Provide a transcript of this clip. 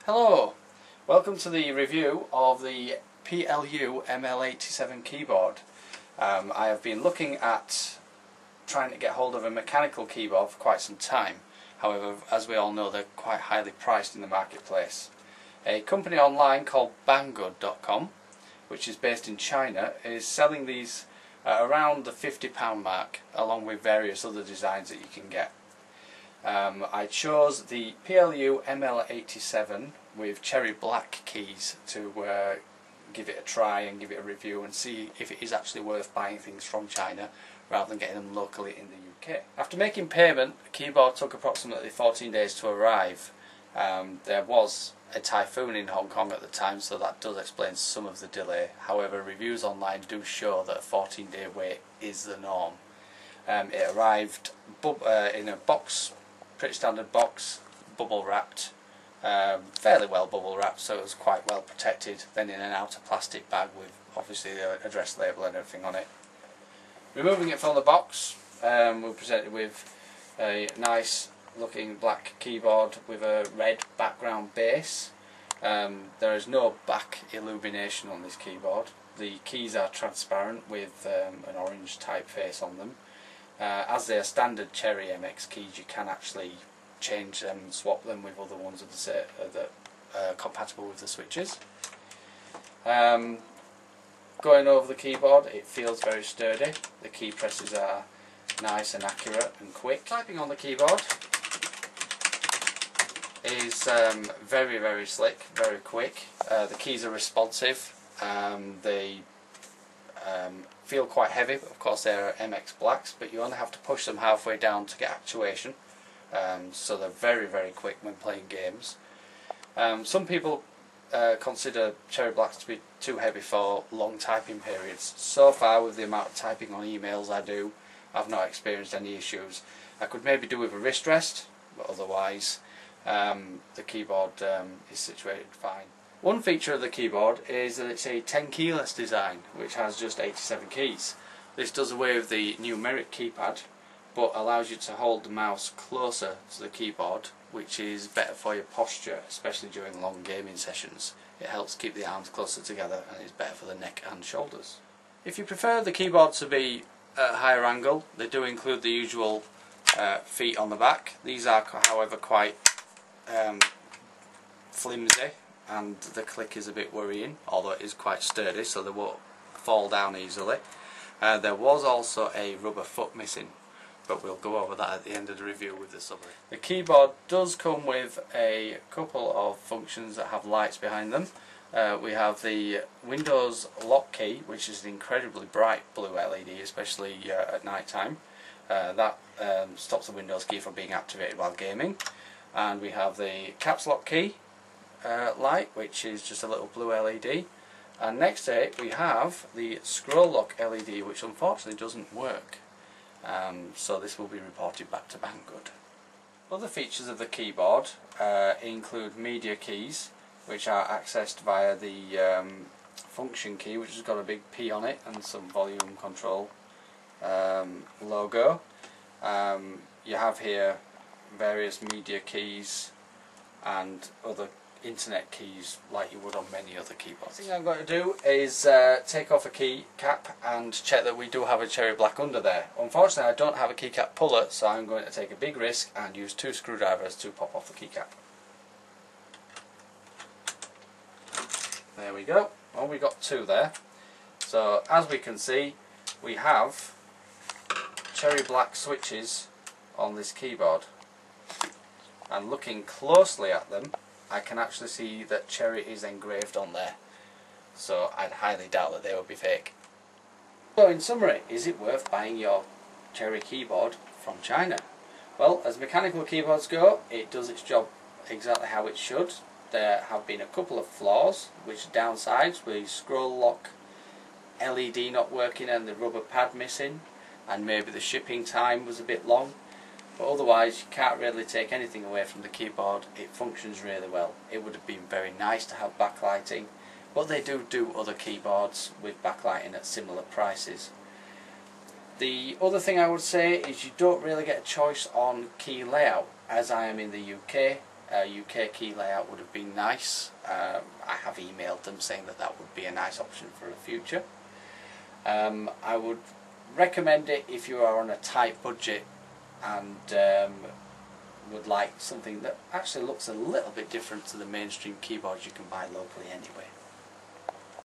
Hello, welcome to the review of the PLU ML87 keyboard. I have been looking at trying to get hold of a mechanical keyboard for quite some time. However, as we all know, they're quite highly priced in the marketplace. A company online called Banggood.com, which is based in China, is selling these at around the £50 mark, along with various other designs that you can get. I chose the PLU ML87 with cherry black keys to give it a try and give it a review and see if it is actually worth buying things from China rather than getting them locally in the UK. After making payment, the keyboard took approximately 14 days to arrive. There was a typhoon in Hong Kong at the time, so that does explain some of the delay. However, reviews online do show that a 14-day wait is the norm. It arrived in a box, pretty standard box, bubble wrapped, fairly well bubble wrapped, so it was quite well protected, then in an outer plastic bag with obviously the address label and everything on it. Removing it from the box, we're presented with a nice looking black keyboard with a red background base. There is no back illumination on this keyboard. The keys are transparent with an orange typeface on them. As they are standard Cherry MX keys, you can actually change them and swap them with other ones that are compatible with the switches. Going over the keyboard, it feels very sturdy. The key presses are nice and accurate and quick. Typing on the keyboard is very slick, very quick. The keys are responsive. They feel quite heavy, but of course they're MX blacks, but you only have to push them halfway down to get actuation, so they're very quick when playing games. Some people consider cherry blacks to be too heavy for long typing periods. So far, with the amount of typing on emails I do, I've not experienced any issues. I could maybe do with a wrist rest, but otherwise the keyboard is situated fine. One feature of the keyboard is that it's a 10 keyless design, which has just 87 keys. This does away with the numeric keypad, but allows you to hold the mouse closer to the keyboard, which is better for your posture, especially during long gaming sessions. It helps keep the arms closer together and is better for the neck and shoulders. If you prefer the keyboard to be at a higher angle, they do include the usual feet on the back. These are, however, quite flimsy, and the click is a bit worrying, although it is quite sturdy, so they won't fall down easily. There was also a rubber foot missing, but we'll go over that at the end of the review with the summary. The keyboard does come with a couple of functions that have lights behind them. We have the Windows lock key, which is an incredibly bright blue LED, especially at night time. That stops the Windows key from being activated while gaming. And we have the caps lock key light, which is just a little blue LED, and next to it we have the scroll lock LED, which unfortunately doesn't work, so this will be reported back to Banggood. Other features of the keyboard include media keys, which are accessed via the function key, which has got a big P on it and some volume control logo. You have here various media keys and other internet keys like you would on many other keyboards. The thing I'm going to do is take off a key cap and check that we do have a cherry black under there. Unfortunately, I don't have a keycap puller, so I'm going to take a big risk and use 2 screwdrivers to pop off the keycap. There we go. Well, we got 2 there. So as we can see, we have cherry black switches on this keyboard, and looking closely at them, I can actually see that cherry is engraved on there, so I'd highly doubt that they would be fake. So in summary, is it worth buying your cherry keyboard from China? Well, as mechanical keyboards go, it does its job exactly how it should. There have been a couple of flaws, which downsides with the scroll lock LED not working and the rubber pad missing, and maybe the shipping time was a bit long. But otherwise, you can't really take anything away from the keyboard. It functions really well. It would have been very nice to have backlighting, but they do other keyboards with backlighting at similar prices. The other thing I would say is you don't really get a choice on key layout. As I am in the UK, UK key layout would have been nice. I have emailed them saying that that would be a nice option for the future. I would recommend it if you are on a tight budget and would like something that actually looks a little bit different to the mainstream keyboards you can buy locally anyway.